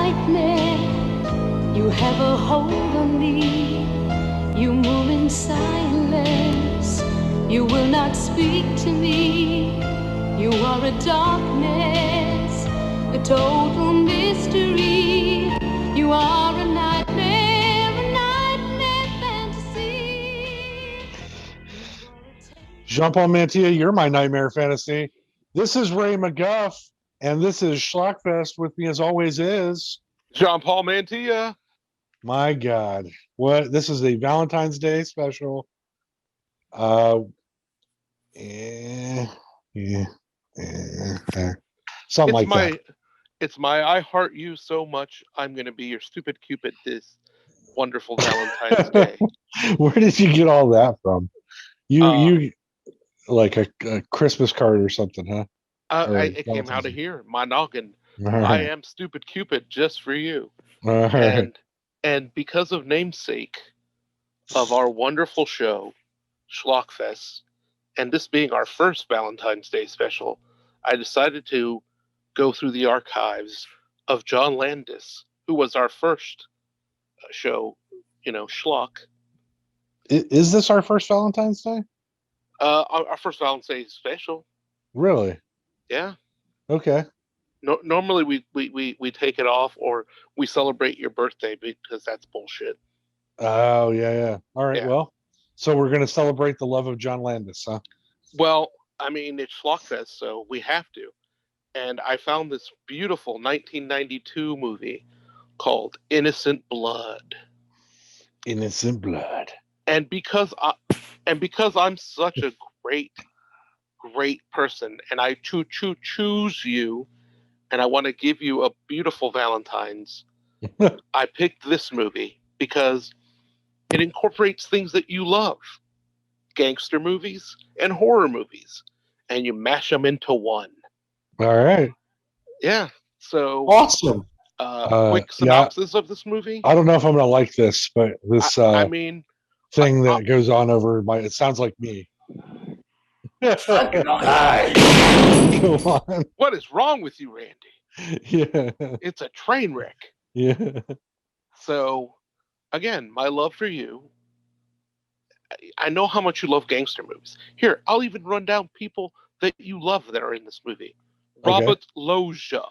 nightmare. You have a hold on me. You move in silence. You will not speak to me. You are a darkness, a total mystery. You are a nightmare fantasy. Jean-Paul Mantilla, you're my nightmare fantasy. This is Ray McGuff, and this is Schlockfest. With me, as always, is Jean-Paul Mantilla. My God, what? This is a Valentine's Day special. Something like that. It's my I heart you so much. I'm gonna be your stupid Cupid this wonderful Valentine's Day. Where did you get all that from? You like a Christmas card or something, huh? It came out of here, my noggin. Right. I am stupid Cupid just for you. Right. And because of namesake of our wonderful show, Schlockfest, and this being our first Valentine's Day special, I decided to go through the archives of John Landis, who was our first show, Schlock. Is this our first Valentine's Day? Our first Valentine's Day special. Really? Yeah. Okay. No, normally we take it off or we celebrate your birthday because that's bullshit. Oh, yeah. All right, Yeah. well, so we're going to celebrate the love of John Landis, huh? Well, I mean, it's Schlockfest, so we have to. And I found this beautiful 1992 movie called Innocent Blood. Innocent Blood. And because I'm such a great person, and I choose you, and I want to give you a beautiful Valentine's, I picked this movie because it incorporates things that you love. Gangster movies and horror movies. And you mash them into one. All right. Yeah. So awesome. Quick synopsis of this movie. I don't know if I'm going to like this, but this thing that goes on over my, it sounds like me. Go on. What is wrong with you, Randy? Yeah. It's a train wreck. Yeah. So, again, my love for you. I know how much you love gangster movies. Here, I'll even run down people that you love that are in this movie. Okay. Robert Loggia.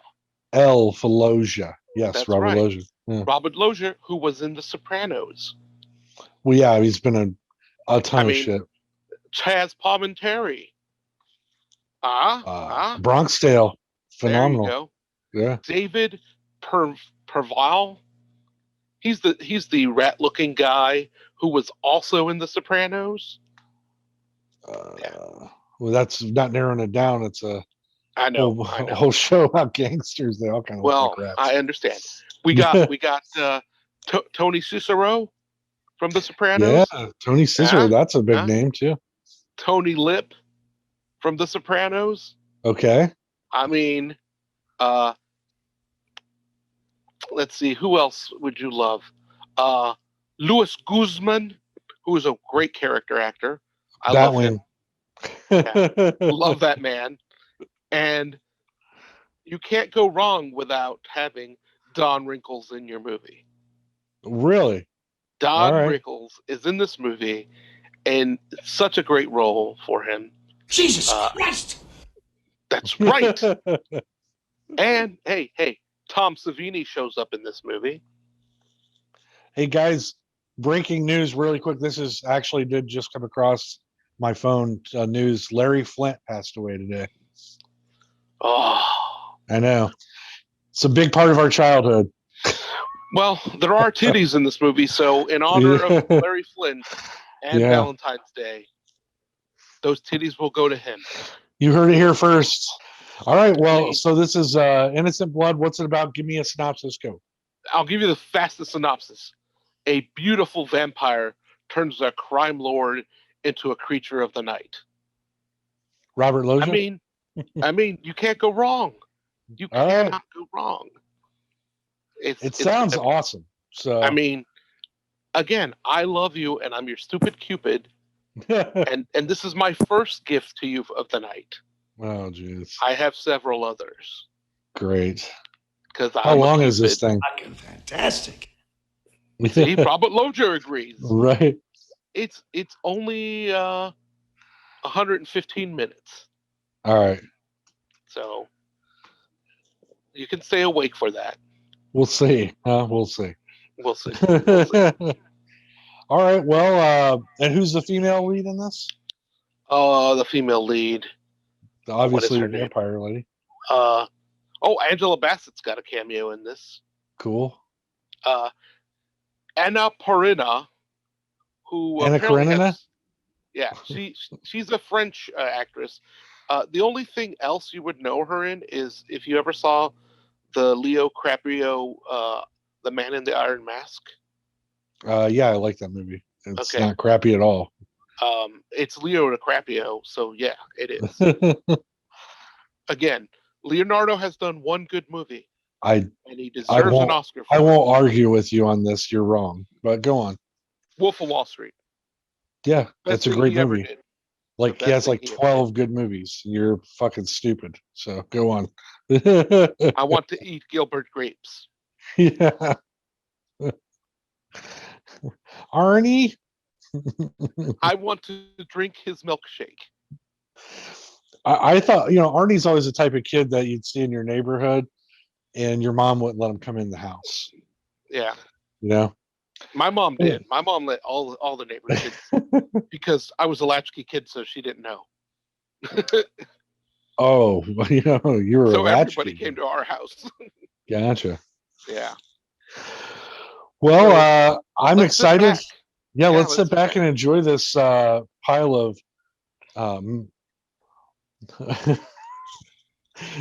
L. Loggia. Yes, that's Robert right. Loggia. Yeah. Robert Loggia, who was in The Sopranos. Well, yeah, he's been in a ton of shit. Chaz Palminteri. Bronx Tale. Phenomenal. There you go. Yeah. David Perval. He's the rat-looking guy who was also in The Sopranos. Well, that's not narrowing it down. It's a whole show about gangsters. They all kind of look like rats. I understand. We got Tony Cicero from The Sopranos. Yeah, Tony Cicero. That's a big name too. Tony Lip from The Sopranos. Okay. I mean, let's see, who else would you love? Luis Guzman, who is a great character actor. I love him. Yeah, love that man. And you can't go wrong without having Don Rickles in your movie. Really? Don Rickles is in this movie, and such a great role for him. Jesus Christ! That's right. And hey, Tom Savini shows up in this movie. Hey guys, breaking news really quick. This is actually did just come across my phone news. Larry Flint passed away today. Oh, I know. It's a big part of our childhood. Well, there are titties in this movie, so in honor of Larry Flint and Valentine's Day, those titties will go to him. You heard it here first. All right, well, so this is Innocent Blood. What's it about? Give me a synopsis. Go. I'll give you the fastest synopsis. A beautiful vampire turns a crime lord into a creature of the night. Robert Loggia? I mean, you can't go wrong. You cannot go wrong. It sounds awesome. So I mean, again, I love you, and I'm your stupid Cupid, and this is my first gift to you of the night. Oh, jeez. I have several others. Great. Because How long is this thing? Fucking fantastic. See, Robert Loger agrees. Right. It's only 115 minutes, All right. so you can stay awake for that. We'll see. We'll see. We'll see. All right. Well, and who's the female lead in this? The female lead. Obviously, her the name? vampire lady. Angela Bassett's got a cameo in this. Cool. Anna Parina, who Anna apparently Karenina? has, yeah, she's a French actress. The only thing else you would know her in is if you ever saw the Leo DiCaprio, The Man in the Iron Mask. Yeah, I like that movie. It's Okay. not crappy at all. It's Leo DiCaprio, so yeah, it is. Again, Leonardo has done one good movie, and he deserves an Oscar for I it. won't argue with you on this. You're wrong, but go on. Wolf of Wall Street. Yeah, Best that's a thing great he ever movie. did. Like, The he best has thing like he ever 12 good movies. You're fucking stupid. So go on. I want to eat Gilbert grapes. Yeah. Arnie? I want to drink his milkshake. I thought, Arnie's always the type of kid that you'd see in your neighborhood and your mom wouldn't let him come in the house. Yeah. You know? My mom did. My mom let all the neighbor kids because I was a latchkey kid, so she didn't know. Oh, you were So a latchkey everybody came to our house. Gotcha. Yeah. Well, I'm let's sit excited. back. Yeah, let's sit back and enjoy this pile of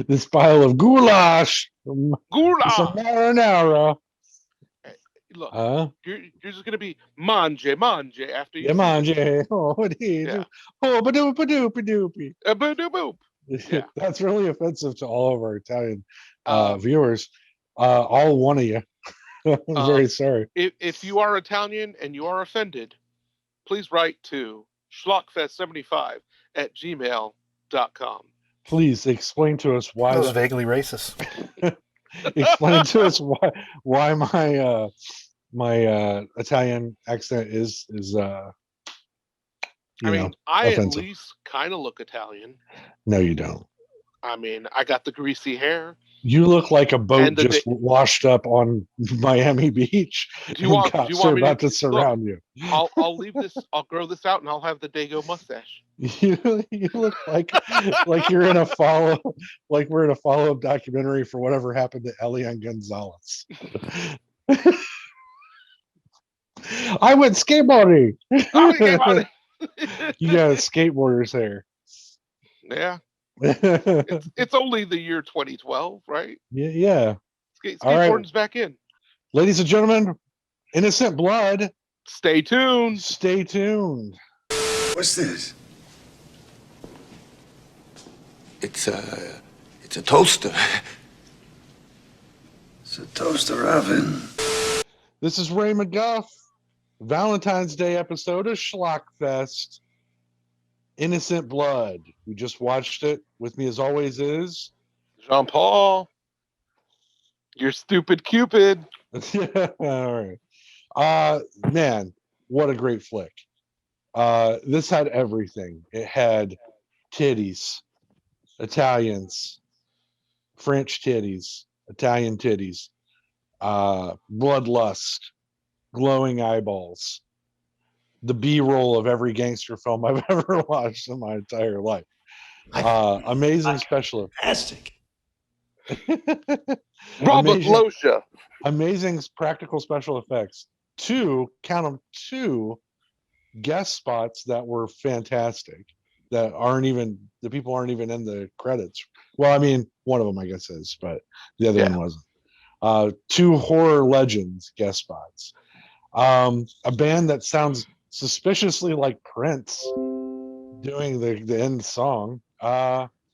this pile of goulash. Goulash. Some marinara. Look, you're just gonna be mange after you. Yeah, mange. Oh, it is. Yeah. Oh, ba-doop-a-doop-a-doopy. Boop. Yeah. That's really offensive to all of our Italian viewers. All one of you. I'm very sorry. If you are Italian and you are offended, please write to schlockfest75@gmail.com. Please explain to us why that was vaguely racist. Explain to us why my Italian accent is I offensive. at least kind of look Italian. No, you don't. I mean, I got the greasy hair. You look like a boat just washed up on Miami Beach. Do you want me about to surround you? I'll leave this. I'll grow this out, and I'll have the Dago mustache. You look like you're in a we're in a follow-up documentary for whatever happened to Elian Gonzalez. I went skateboarding. You got a skateboarder's hair. Yeah. It's only the year 2012, right? Yeah. Skateboarding's back in. Ladies and gentlemen, Innocent Blood. Stay tuned. Stay tuned. What's this? It's a toaster. It's a toaster oven. This is Ray McGuff. Valentine's Day episode of Schlockfest. Innocent Blood. We just watched it. With me as always is Jean Paul. Your stupid Cupid. All right. Man, what a great flick. This had everything. It had titties, Italians, French titties, Italian titties, bloodlust, glowing eyeballs, the B-roll of every gangster film I've ever watched in my entire life. Amazing special. Fantastic. Robert Loggia. Amazing practical special effects. Two guest spots that were fantastic. The people aren't even in the credits. Well, I mean, one of them I guess is, but the other one wasn't. Two horror legends guest spots. A band that sounds suspiciously like Prince doing the end song.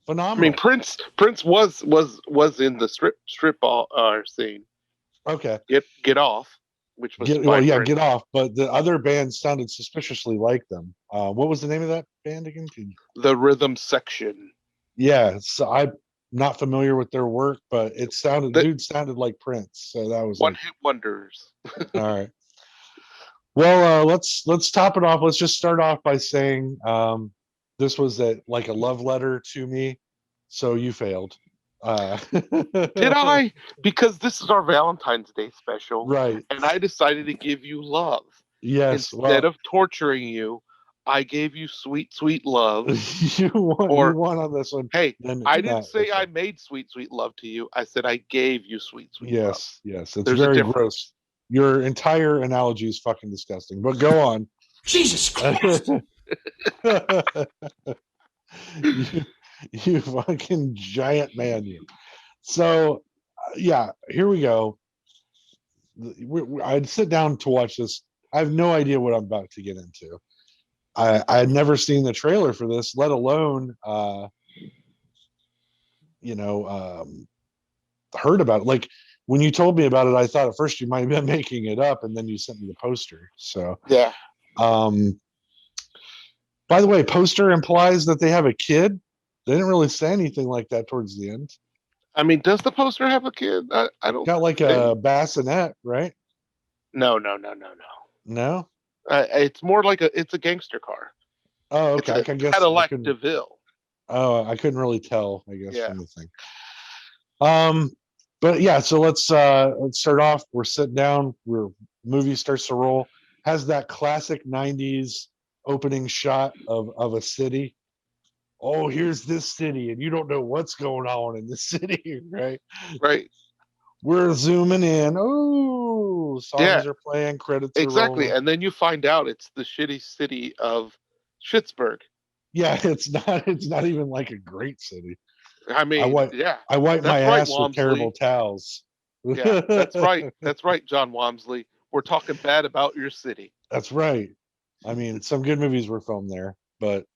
Phenomenal. I mean, Prince was in the strip ball scene. Okay. Get off, which was Get Off. But the other band sounded suspiciously like them. What was the name of that band again? The Rhythm Section. Yeah, so not familiar with their work, but dude sounded like Prince. So that was one like, hit wonders. all right. Well, let's top it off. Let's just start off by saying this was like a love letter to me. So you failed. Did I? Because this is our Valentine's Day special, Right. and I decided to give you love. Yes. Instead Well, of torturing you, I gave you sweet, sweet love. you won. You Or, won on this one. hey, Then I it's didn't not. say It's I fine. made sweet, sweet love to you. I said I gave you sweet, sweet love. Yes. It's There's a very difference. gross. Your entire analogy is fucking disgusting. But go on. Jesus Christ! you fucking giant man, you. So, yeah, here we go. I'd sit down to watch this. I have no idea what I'm about to get into. I had never seen the trailer for this, let alone, heard about it. Like when you told me about it, I thought at first you might have been making it up, and then you sent me the poster. So, Yeah. By the way, poster implies that they have a kid. They didn't really say anything like that towards the end. I mean, does the poster have a kid? I don't. Got like a bassinet, right? No. No. It's more like it's a gangster car. Oh, okay. It's I a guess Cadillac DeVille. Oh, I couldn't really tell. I guess Yeah. from the thing. But yeah. So let's start off. We're sitting down. Movie starts to roll. Has that classic '90s opening shot of a city. Oh, here's this city, and you don't know what's going on in the city, right? Right. We're zooming in. Oh, songs are playing, credits are Exactly. rolling. And then you find out it's the shitty city of Schittsburg. Yeah, it's not even like a great city. I mean, I wipe my right, ass with Walmsley. terrible towels. Yeah, that's right. That's right, John Walmsley. We're talking bad about your city. That's right. I mean, some good movies were filmed there, but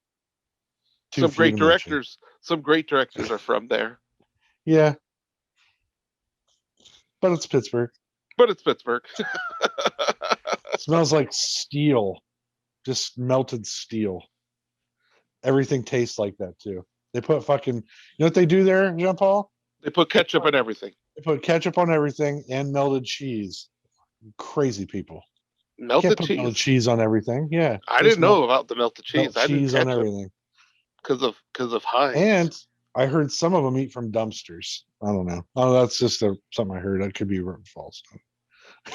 Some great directors are from there. Yeah. But it's Pittsburgh. It smells like steel. Just melted steel. Everything tastes like that too. They put fucking, you know what they do there, Jean Paul? They put ketchup on everything. They put ketchup on everything and melted cheese. Crazy people. Melted cheese on everything. Yeah. I didn't know about the melted cheese. I cheese on everything. Because of Heinz. And I heard some of them eat from dumpsters. I don't know. Oh, that's just something I heard. That could be false.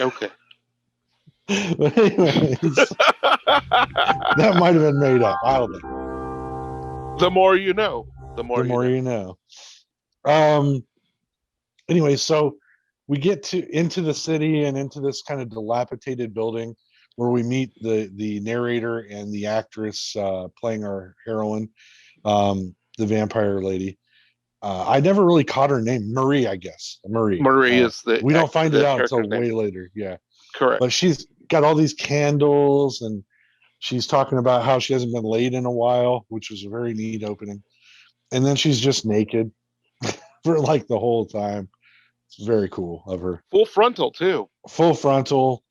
Okay. But anyways, that might have been made up. I don't know. The more you know. The more you know. Anyway, so we get into the city and into this kind of dilapidated building where we meet the narrator and the actress playing our heroine, the vampire lady. I never really caught her name. Marie, I guess. Marie is the. We don't find it out until way later. Yeah. Correct. But she's got all these candles and she's talking about how she hasn't been laid in a while, which was a very neat opening. And then she's just naked for like the whole time. It's very cool of her. Full frontal too. Full frontal.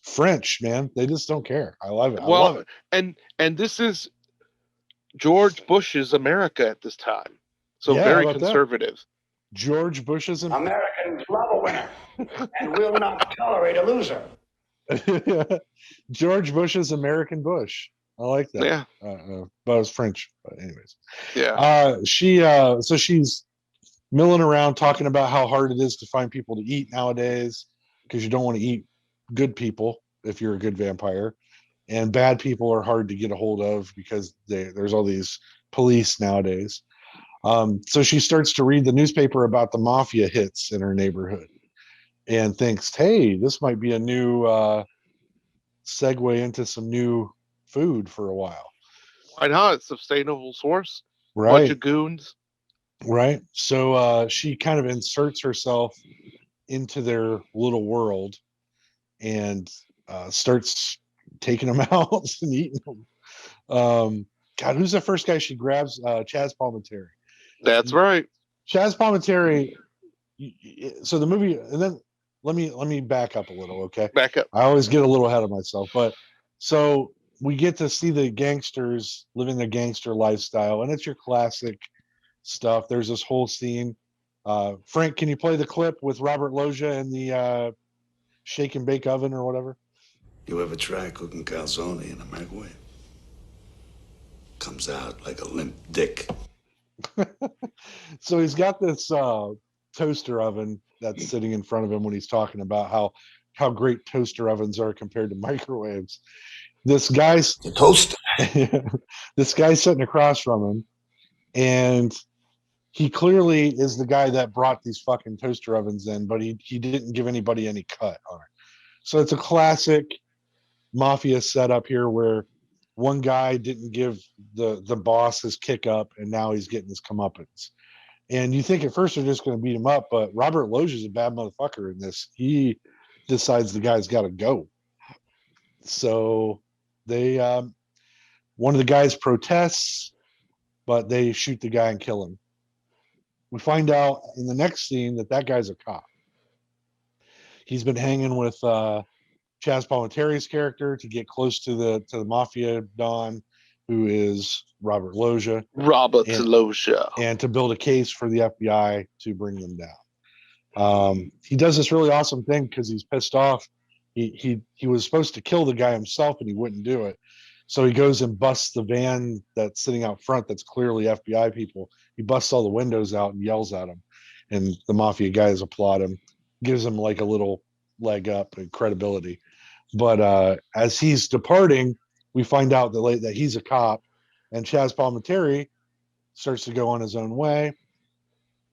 French, man. They just don't care. I love it. Well, I love it. And this is George Bush's America at this time. So very conservative. That? George Bush's Americans love a winner and will not tolerate a loser. George Bush's American Bush. I like that. Yeah. But it was French. But anyways. Yeah. So she's milling around talking about how hard it is to find people to eat nowadays because you don't want to eat good people if you're a good vampire, and bad people are hard to get a hold of because there's all these police nowadays. So she starts to read the newspaper about the mafia hits in her neighborhood and thinks, hey, this might be a new segue into some new food for a while. Why not? Sustainable source. Right. Bunch of goons. Right. So she kind of inserts herself into their little world and starts taking them out and eating them. God, who's the first guy she grabs? Chaz Palminteri. That's right. Chaz Palminteri. So the movie, and then let me back up a little, okay? Back up. I always get a little ahead of myself, but so we get to see the gangsters living their gangster lifestyle, and it's your classic stuff. There's this whole scene. Frank, can you play the clip with Robert Loggia in the shake and bake oven or whatever? You ever try cooking calzone in a microwave? Comes out like a limp dick. So he's got this toaster oven that's sitting in front of him when he's talking about how great toaster ovens are compared to microwaves. This guy's The toaster. this guy's sitting across from him, and he clearly is the guy that brought these fucking toaster ovens in, but he didn't give anybody any cut on it. So it's a classic mafia setup here where one guy didn't give the boss his kick up, and now he's getting his comeuppance. And you think at first they're just going to beat him up, but Robert Loggia is a bad motherfucker in this. He decides the guy's got to go. So they, one of the guys protests, but they shoot the guy and kill him. We find out in the next scene that guy's a cop. He's been hanging with Chaz Palminteri's character to get close to the mafia don, who is Robert Loggia. Loggia. And to build a case for the FBI to bring them down. He does this really awesome thing because he's pissed off. He was supposed to kill the guy himself, and he wouldn't do it. So he goes and busts the van that's sitting out front that's clearly FBI people. He busts all the windows out and yells at them. And the mafia guys applaud him, gives him like a little leg up and credibility. But as he's departing, we find out that he's a cop, and Chaz Palminteri starts to go on his own way.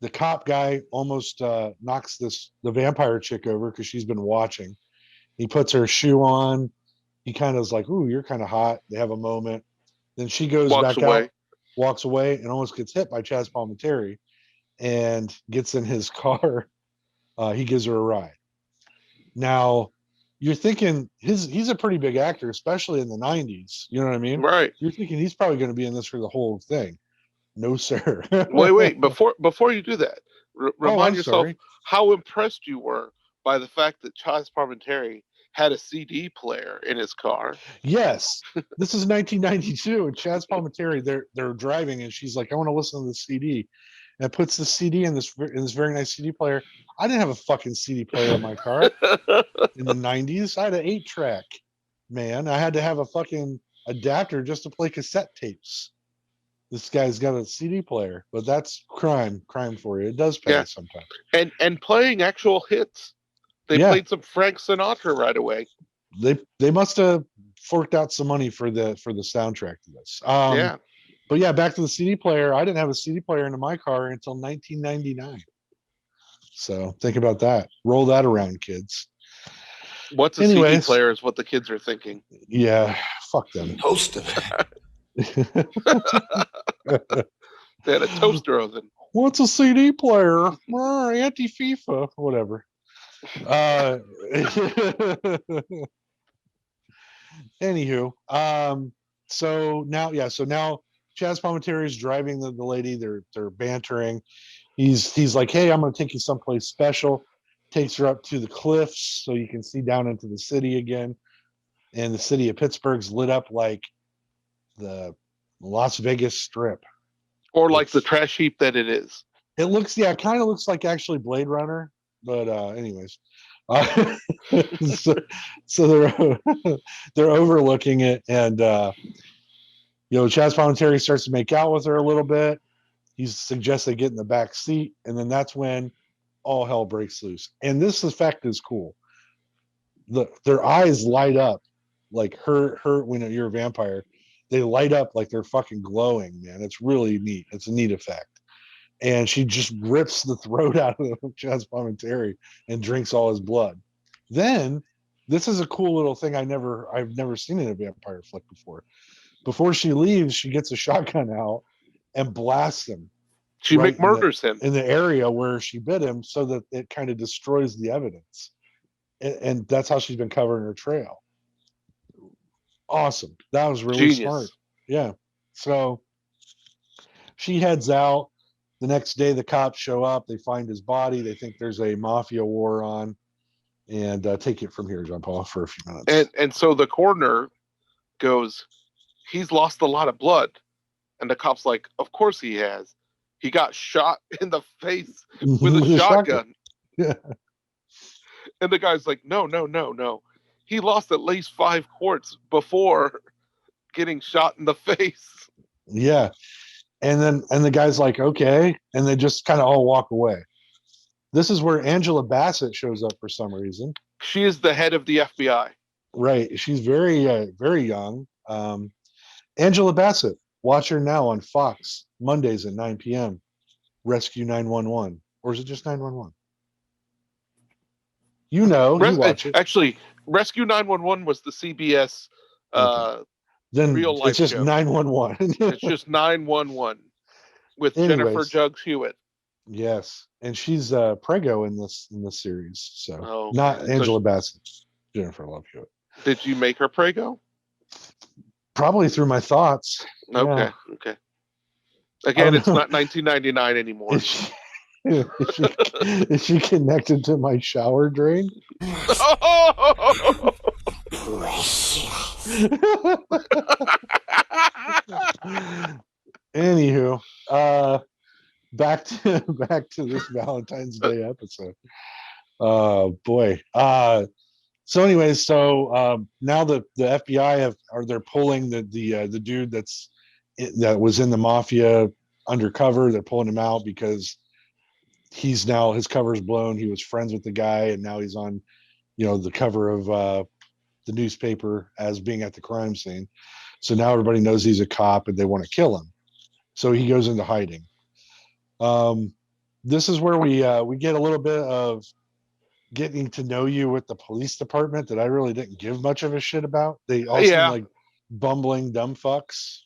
The cop guy almost knocks the vampire chick over because she's been watching. He puts her shoe on. He kind of is like, "Ooh, you're kind of hot." They have a moment. Then she goes back out, walks away, and almost gets hit by Chaz Palminteri, and gets in his car. He gives her a ride. Now, you're thinking he's a pretty big actor, especially in the 90s. You know what I mean? Right. You're thinking he's probably going to be in this for the whole thing. No, sir. wait. Before you do that, remind yourself sorry. how impressed you were by the fact that Chaz Palminteri had a CD player in his car. Yes, this is 1992, and Chaz Palminteri, they're driving, and she's like, "I want to listen to the CD," and puts the CD in this very nice CD player. I didn't have a fucking CD player in my car in the 90s. I had an 8-track, man. I had to have a fucking adapter just to play cassette tapes. This guy's got a CD player, but that's crime for you. It does pay sometimes. And playing actual hits. They played some Frank Sinatra right away. They must have forked out some money for the soundtrack to this. But yeah, back to the CD player. I didn't have a CD player into my car until 1999. So think about that. Roll that around, kids. What's a CD player is what the kids are thinking. Yeah, fuck them. Toaster. They had a toaster oven. What's a CD player? Anti-FIFA, whatever. Anywho, so now Chaz Palminteri is driving the lady. They're bantering. He's like, "Hey, I'm going to take you someplace special." Takes her up to the cliffs so you can see down into the city again. And the city of Pittsburgh's lit up like the Las Vegas Strip, or like the trash heap that it is. It looks, it kind of looks like actually Blade Runner. But anyways, so they're overlooking it, and Chaz Palminteri starts to make out with her a little bit. He suggests they get in the back seat, and then that's when all hell breaks loose. And this effect is cool. Their eyes light up like her when you're a vampire. They light up like they're fucking glowing, man. It's really neat. It's a neat effect. And she just rips the throat out of Chaz Palminteri and drinks all his blood. Then, this is a cool little thing I've never seen in a vampire flick before. Before she leaves, she gets a shotgun out and blasts him. She murders him in the area where she bit him, so that it kind of destroys the evidence. And that's how she's been covering her trail. Awesome. That was really smart. Yeah. So she heads out. The next day, the cops show up. They find his body. They think there's a mafia war on. And take it from here, John Paul, for a few minutes. And so the coroner goes, "He's lost a lot of blood." And the cop's like, "Of course he has. he got shot in the face with a shotgun. Yeah. And the guy's like, no. He lost at least 5 quarts before getting shot in the face. Yeah. And the guy's like, okay. And they just kind of all walk away. This is where Angela Bassett shows up for some reason. She is the head of the FBI. Right. She's very, very young. Angela Bassett. Watch her now on Fox, Mondays at 9 p.m. Rescue 911. Or is it just 911? You watch it. Actually, Rescue 911 was the CBS Then real life it's just show. 911. It's just 911 with Jennifer Jugs Hewitt. Yes, and she's Prego in this series. So okay. Not Angela Bassett, Jennifer Love Hewitt. Did you make her Prego? Probably through my thoughts. Okay. Yeah. Okay. Again, it's not 1999 anymore. Is she connected to my shower drain? Anywho, back to this Valentine's Day episode. Oh boy. So anyways, now the FBI they're pulling the dude that was in the mafia undercover. They're pulling him out because his cover's blown. He was friends with the guy, and now he's on, the cover of the newspaper as being at the crime scene. So now everybody knows he's a cop, and they want to kill him. So he goes into hiding. This is where we get a little bit of getting to know you with the police department that I really didn't give much of a shit about. They all seem like bumbling dumb fucks,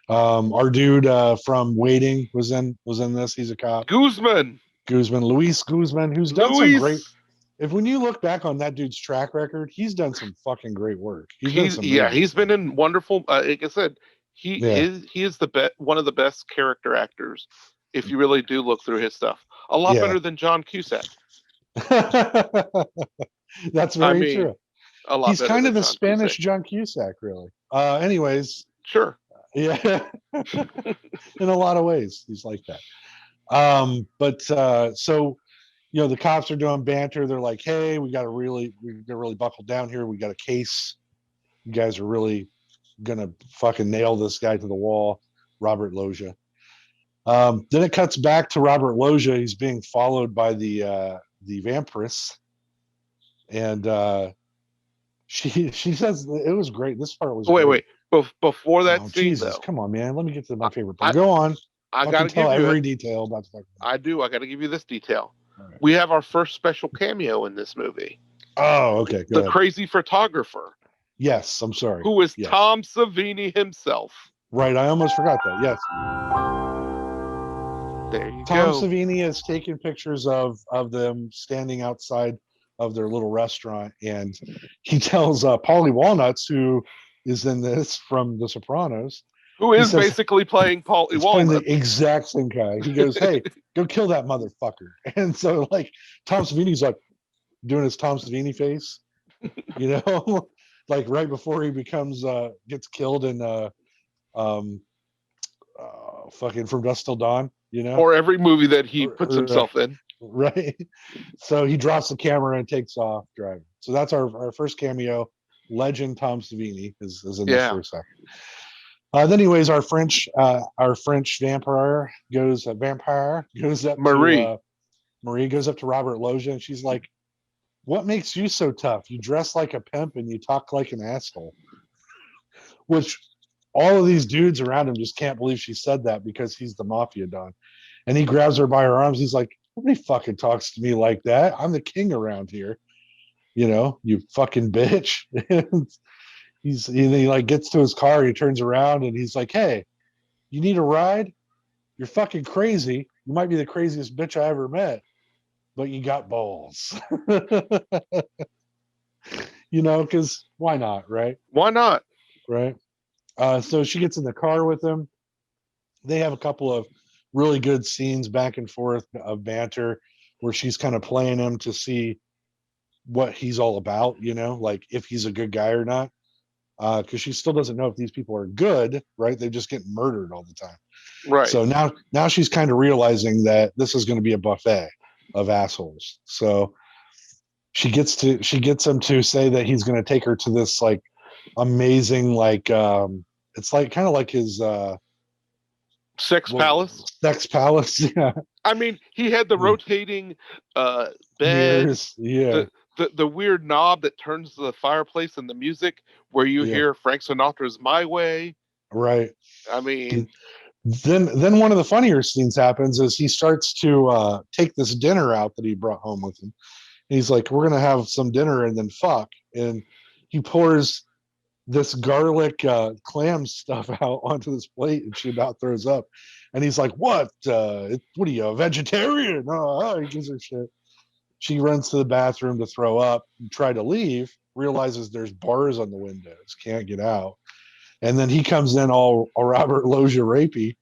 Our dude from Waiting was in this. He's a cop. Luis Guzman, who's done some great. When you look back on that dude's track record, he's done some fucking great work. He's been in wonderful. Like I said, he is one of the best character actors. If you really do look through his stuff, a lot better than John Cusack. That's very true. A lot. He's kind of the Spanish John Cusack, really. Anyways, sure. Yeah, in a lot of ways, he's like that. So the cops are doing banter. They're like, "Hey, we got to really buckle down here. We got a case. You guys are really gonna fucking nail this guy to the wall." Robert Loggia. Then it cuts back to Robert Loggia. He's being followed by the vampiress, and she says it was great. This part was wait. Before that scene, Jesus, though, come on, man. Let me get to my favorite part. Go on. I gotta tell give you every detail about the fucking. I do. I gotta give you this detail. Right. We have our first special cameo in this movie. Oh, okay. Go ahead. Crazy photographer. Yes, I'm sorry. Who is Tom Savini himself? Right, I almost forgot that. Yes. There you Tom go. Savini has taken pictures of them standing outside of their little restaurant, and he tells Paulie Walnuts, who is in this from The Sopranos, who is basically playing Paulie Walnuts, the exact same guy. He goes, "Hey, go kill that motherfucker!" And so, like, Tom Savini's like doing his Tom Savini face, like right before he gets killed in fucking From Dusk Till Dawn, or every movie that he puts himself in. Right. So he drops the camera and takes off driving. So that's our first cameo. Legend Tom Savini is in this for a second. Then anyways, our French vampire goes up. Marie goes up to Robert Loggia, and she's like, "What makes you so tough? You dress like a pimp and you talk like an asshole." Which all of these dudes around him just can't believe she said that, because he's the mafia don. And he grabs her by her arms. He's like, "Nobody fucking talks to me like that. I'm the king around here. You fucking bitch." He like gets to his car. He turns around and he's like, "Hey, you need a ride? You're fucking crazy. You might be the craziest bitch I ever met, but you got balls." Because why not, right? Why not? Right. So she gets in the car with him. They have a couple of really good scenes back and forth of banter where she's kind of playing him to see what he's all about, like if he's a good guy or not. because she still doesn't know if these people are good, right? They just get murdered all the time. Right. So now she's kind of realizing that this is going to be a buffet of assholes. So she gets him to say that he's going to take her to this like amazing, like it's like kind of like his Sex palace. sex palace. Yeah. I mean, he had the rotating bed, Mirrors. Yeah. the weird knob that turns the fireplace, and the music where you hear Frank Sinatra's "My Way." Right. I mean, then one of the funnier scenes happens is he starts to take this dinner out that he brought home with him. And he's like, "We're gonna have some dinner and then fuck." And he pours this garlic clam stuff out onto this plate, and she about throws up. And he's like, "What? What are you, a vegetarian?" He gives her shit. She runs to the bathroom to throw up, try to leave, realizes there's bars on the windows, can't get out. And then he comes in all Robert Loggia rapey.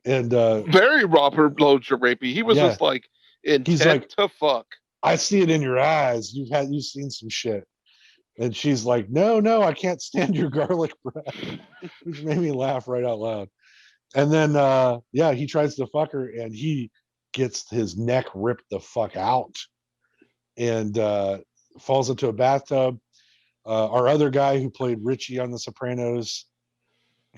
And very Robert Loggia rapey. He was just like intent to fuck. I see it in your eyes. You've seen some shit. And she's like, no, I can't stand your garlic breath, which made me laugh right out loud. And then, he tries to fuck her, and he gets his neck ripped the fuck out and falls into a bathtub. Our other guy who played Richie on The Sopranos,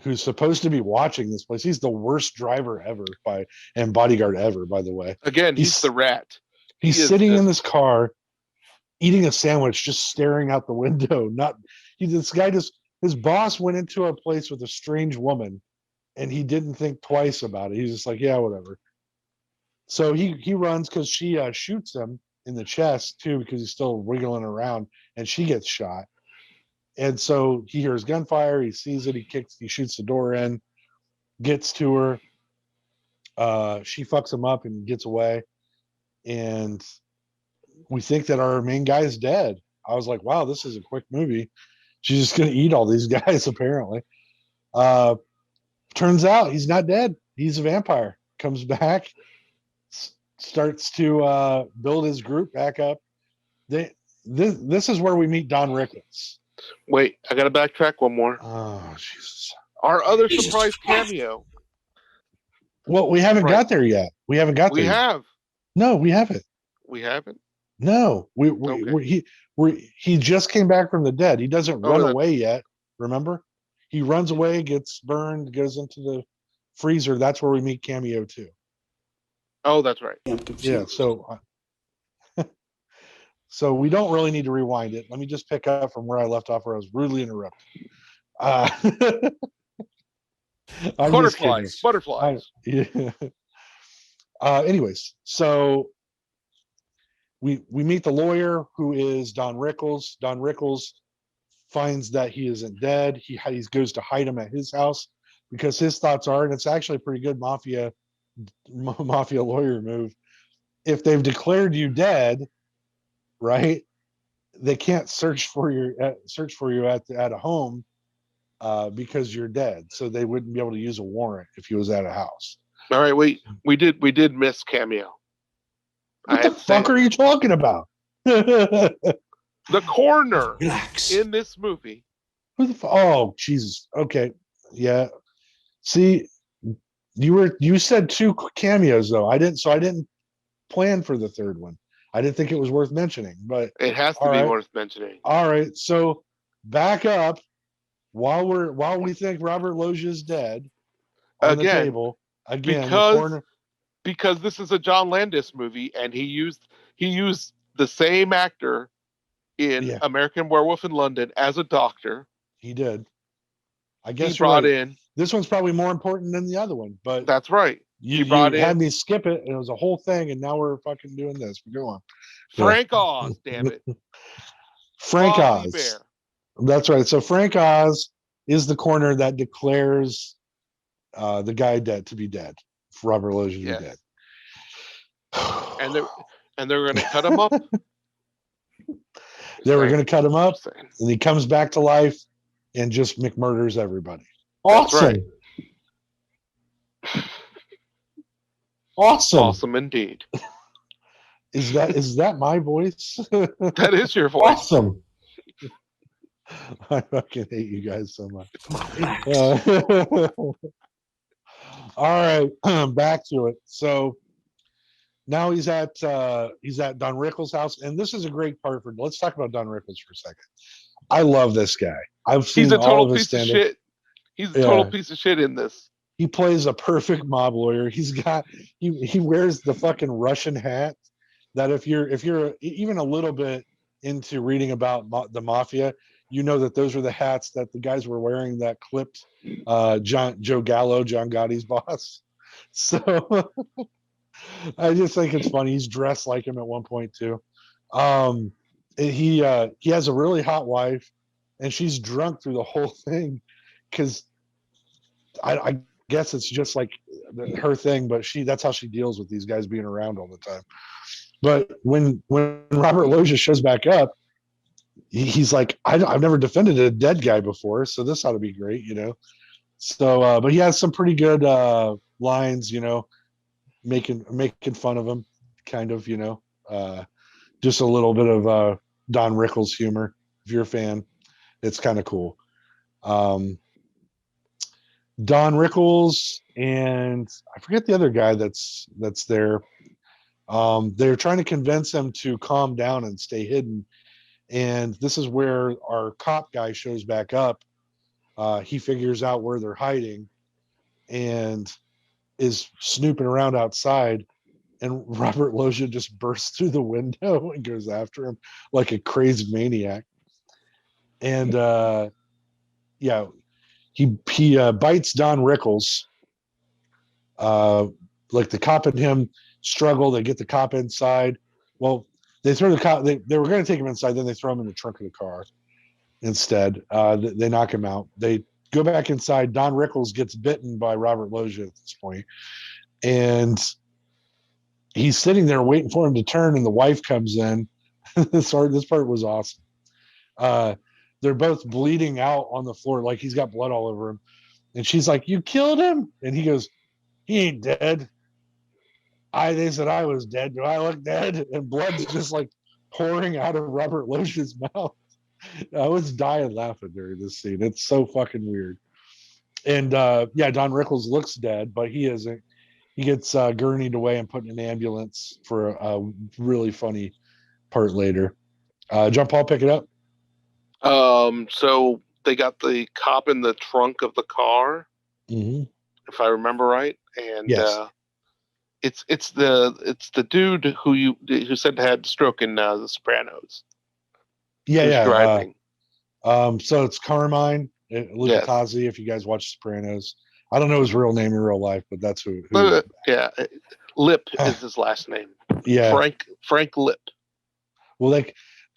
who's supposed to be watching this place, he's the worst driver ever and bodyguard ever, by the way. Again, he's the rat. He's sitting in this car eating a sandwich, just staring out the window. His boss went into a place with a strange woman, and he didn't think twice about it. He's just like, yeah, whatever. So he runs because she shoots him in the chest too, because he's still wiggling around, and she gets shot. And so he hears gunfire. He sees it. He shoots the door in, gets to her. She fucks him up and gets away. And we think that our main guy is dead. I was like, wow, this is a quick movie. She's just going to eat all these guys, apparently. Turns out he's not dead. He's a vampire. Comes back, starts to build his group back up. This is where we meet Don Rickles. Wait, I got to backtrack one more. Oh, Jesus. Our other surprise cameo. Well, we haven't got there yet. We haven't got there. We have. No, we haven't. We haven't. No, he just came back from the dead. He doesn't run away yet. Remember, he runs away, gets burned, goes into the freezer. That's where we meet Cameo 2. Oh, that's right. Yeah. So we don't really need to rewind it. Let me just pick up from where I left off, where I was rudely interrupted. Butterflies. Yeah. Anyways, so we meet the lawyer, who is Don Rickles. Don Rickles finds that he isn't dead. He goes to hide him at his house because his thoughts are, and it's actually a pretty good mafia lawyer move. If they've declared you dead, right, they can't search for you at a home because you're dead. So they wouldn't be able to use a warrant if he was at a house. All right, we did miss Cameo. What the fuck are you talking about? The coroner in this movie. Who the oh, Jesus. Okay. Yeah. See, you said 2 cameos though. I didn't plan for the third one. I didn't think it was worth mentioning, but it has to be worth mentioning. All right. So back up while we think Robert Loggia is dead on the table again. Because this is a John Landis movie, and he used the same actor in American Werewolf in London as a doctor. He did. I guess he brought in. This one's probably more important than the other one, but that's right. You had me skip it, and it was a whole thing, and now we're fucking doing this. But go on. Frank Oz, damn it. Frank Oz. Bear. That's right. So Frank Oz is the coroner that declares the guy dead to be dead. Robert Loggia to be dead. And they're going to cut him up. They were going to cut him up, and he comes back to life and just McMurders everybody. Awesome. Right. Awesome indeed. Is that my voice? That is your voice. Awesome. I fucking hate you guys so much. Relax. All right, back to it. So now he's at Don Rickles' house, and this is a great part for. Let's talk about Don Rickles for a second. I love this guy. I've He's seen a all total of his piece of stand-up. shit. He's a total Yeah, piece of shit in this. he plays a perfect mob lawyer. He wears the fucking Russian hat that if you're even a little bit into reading about the mafia, you know that those are the hats that the guys were wearing that clipped Joe Gallo, John Gotti's boss. So I just think it's funny. He's dressed like him at one point too. Um, he has a really hot wife, and she's drunk through the whole thing because I guess it's just like her thing, but that's how she deals with these guys being around all the time. But when Robert Loggia shows back up, he's like, I've never defended a dead guy before, so this ought to be great, you know. So, but he has some pretty good lines, you know, making fun of him, kind of, you know, just a little bit of Don Rickles humor. If you're a fan, it's kind of cool. Don Rickles and I forget the other guy that's there. They're trying to convince him to calm down and stay hidden. And this is where our cop guy shows back up. He figures out where they're hiding and is snooping around outside. And Robert Loggia just bursts through the window and goes after him like a crazed maniac. And yeah, he bites Don Rickles. Like the cop and him struggle. They get the cop inside. Well, they throw the cop. They were going to take him inside. Then they throw him in the trunk of the car instead. They knock him out. They go back inside. Don Rickles gets bitten by Robert Loggia at this point, and he's sitting there waiting for him to turn. And the wife comes in. this part was awesome. They're both bleeding out on the floor, like he's got blood all over him. And she's like, "You killed him?" And he goes, "He ain't dead. They said I was dead. Do I look dead?" And blood's just like pouring out of Robert Loggia's mouth. I was dying laughing during this scene. It's so fucking weird. And yeah, Don Rickles looks dead, but he isn't. He gets gurneyed away and put in an ambulance for a really funny part later. John Paul, pick it up. So they got the cop in the trunk of the car, Mm-hmm. if I remember right, and Yes. it's the dude who said had stroke in The Sopranos. Yeah, Who's yeah. driving? So it's Carmine Lupatazzi. If you guys watch Sopranos, I don't know his real name in real life, but that's who yeah, Lip is his last name. Yeah. Frank Lip. Well,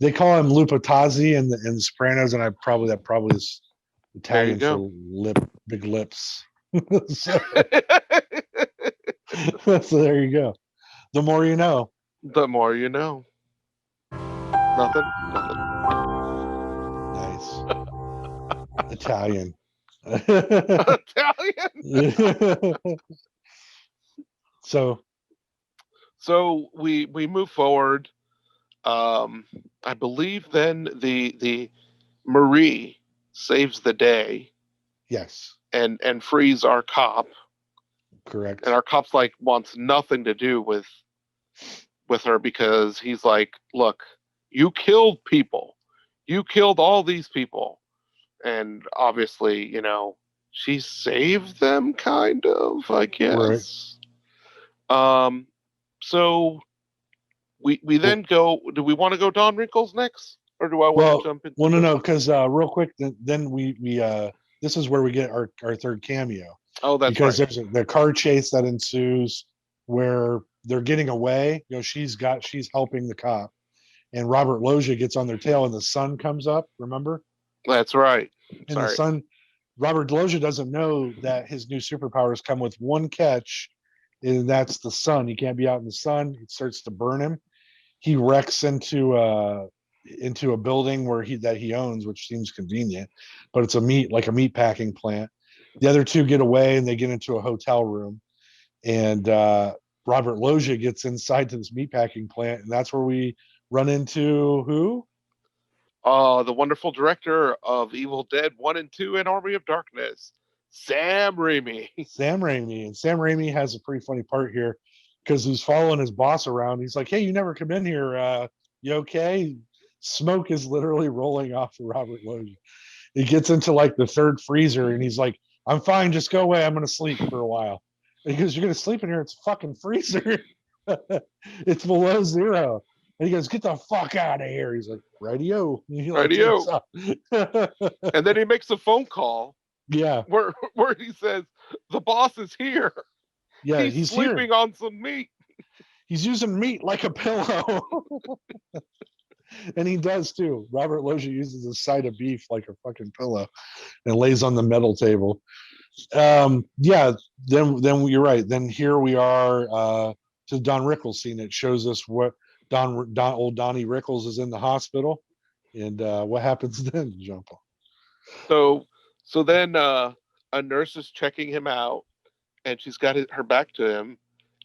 they call him Lupatazzi in the Sopranos, and that probably is Italian for big lips. so there you go. The more you know. The more you know. Nothing. Nice. Italian. Italian. So we move forward. I believe then the Marie saves the day. Yes. And frees our cop. Correct. And our cop's like wants nothing to do with her because he's like, look, you killed people. You killed all these people. And obviously, you know, she saved them kind of, I guess. Right. So we then go, do we want to go Don Rickles next? Or do I want to jump into no, because real quick, then we this is where we get our third cameo. Oh, that's because right. There's the car chase that ensues where they're getting away. You know, she's helping the cop, and Robert Loggia gets on their tail, and the sun comes up. Remember? That's right. And the sun. Robert Loggia doesn't know that his new superpowers come with one catch, and that's the sun. He can't be out in the sun. It starts to burn him. He wrecks into a building where he owns, which seems convenient, but it's a meat packing plant. The other two get away and they get into a hotel room, and Robert Loggia gets inside to this meat packing plant, and that's where we run into who? The wonderful director of Evil Dead 1 and 2 and Army of Darkness, Sam Raimi. Sam Raimi. And Sam Raimi has a pretty funny part here because he's following his boss around. He's like, hey, you never come in here. You okay? Smoke is literally rolling off of Robert Loggia. He gets into like the third freezer and he's like, I'm fine, just go away. I'm going to sleep for a while. And he goes, you're going to sleep in here? It's a fucking freezer. It's below zero. And he goes, get the fuck out of here. He's like, radio. Radio. And then he makes a phone call. Yeah. Where he says, the boss is here. Yeah, he's sleeping here. on some meat. He's using meat like a pillow. And he does too. Robert Loggia uses a side of beef like a fucking pillow and lays on the metal table. Yeah, then you're right. Then here we are to the Don Rickles scene. It shows us what old Donnie Rickles is in the hospital. And what happens then, Jean Paul? So then a nurse is checking him out and she's got her back to him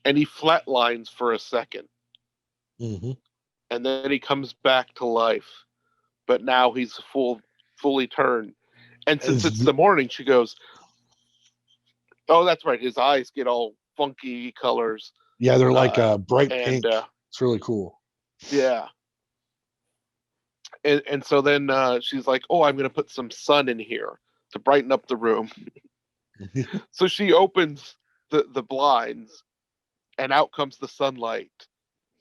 and he flatlines for a second. Mm-hmm. And then he comes back to life, but now he's fully turned. And since it's the morning, she goes, "Oh, that's right. His eyes get all funky colors. Yeah, they're like bright pink. It's really cool. Yeah." And so then she's like, "Oh, I'm going to put some sun in here to brighten up the room." So she opens the blinds, and out comes the sunlight.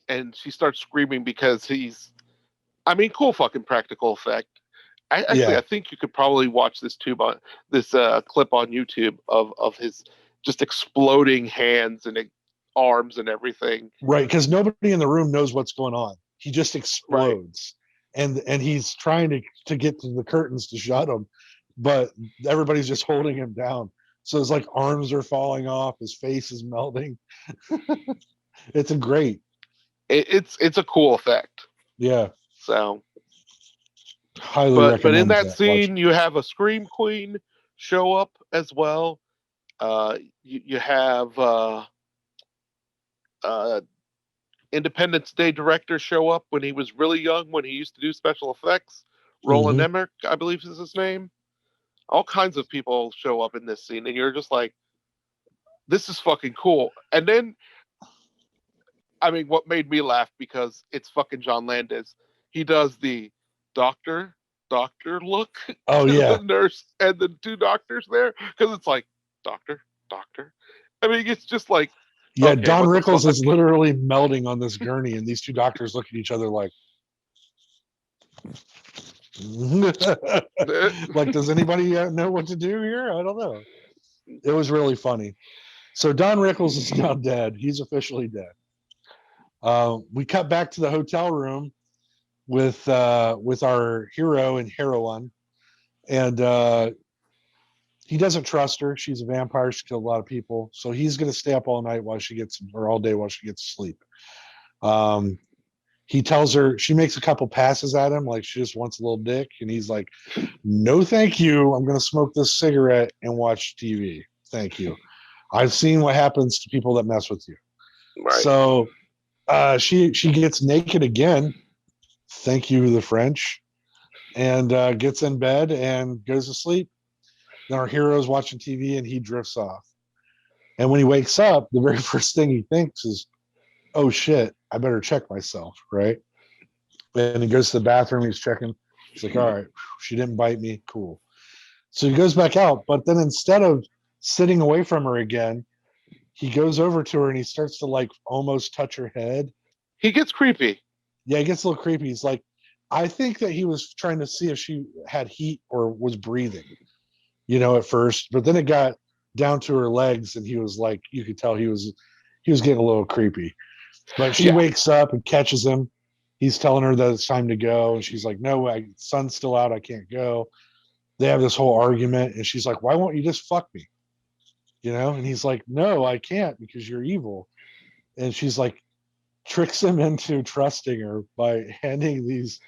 And she starts screaming because cool fucking practical effect. I think you could probably watch this clip on YouTube of his just exploding hands and arms and everything. Right, because nobody in the room knows what's going on. He just explodes, right. and he's trying to get to the curtains to shut him, but everybody's just holding him down. So it's like arms are falling off, his face is melting. It's a great. It's a cool effect. Yeah. So highly recommend. But in that scene, you have a Scream Queen show up as well. You have Independence Day director show up when he was really young, when he used to do special effects. Roland Emmerich, I believe is his name. All kinds of people show up in this scene, and you're just like, this is fucking cool. And then, what made me laugh, because it's fucking John Landis. He does the doctor look. Oh, yeah. The nurse and the two doctors there. Because it's like, doctor. It's just like. Yeah, okay, Don Rickles is literally melting on this gurney, and these two doctors look at each other like. Like, does anybody know what to do here? I don't know. It was really funny. So Don Rickles is now dead. He's officially dead. We cut back to the hotel room with our hero and heroine, and he doesn't trust her. She's a vampire. She killed a lot of people, so he's going to stay up all night all day while she gets sleep. He tells her, she makes a couple passes at him, like she just wants a little dick, and he's like, "No, thank you. I'm going to smoke this cigarette and watch TV. Thank you. I've seen what happens to people that mess with you." Right. So she gets naked again. Thank you, the French, and gets in bed and goes to sleep. Then our hero's watching TV and he drifts off. And when he wakes up, the very first thing he thinks is, "Oh shit, I better check myself," right? And he goes to the bathroom, he's checking. He's like, "All right, she didn't bite me, cool." So he goes back out, but then instead of sitting away from her again, he goes over to her and he starts to like almost touch her head. He gets creepy. Yeah, he gets a little creepy. He's like, I think that he was trying to see if she had heat or was breathing, at first, but then it got down to her legs and he was like, you could tell he was getting a little creepy. But she wakes up and catches him. He's telling her that it's time to go, and she's like, "No, sun's still out. I can't go." They have this whole argument, and she's like, "Why won't you just fuck me?" And he's like, "No, I can't because you're evil." And she's like, tricks him into trusting her by handing these.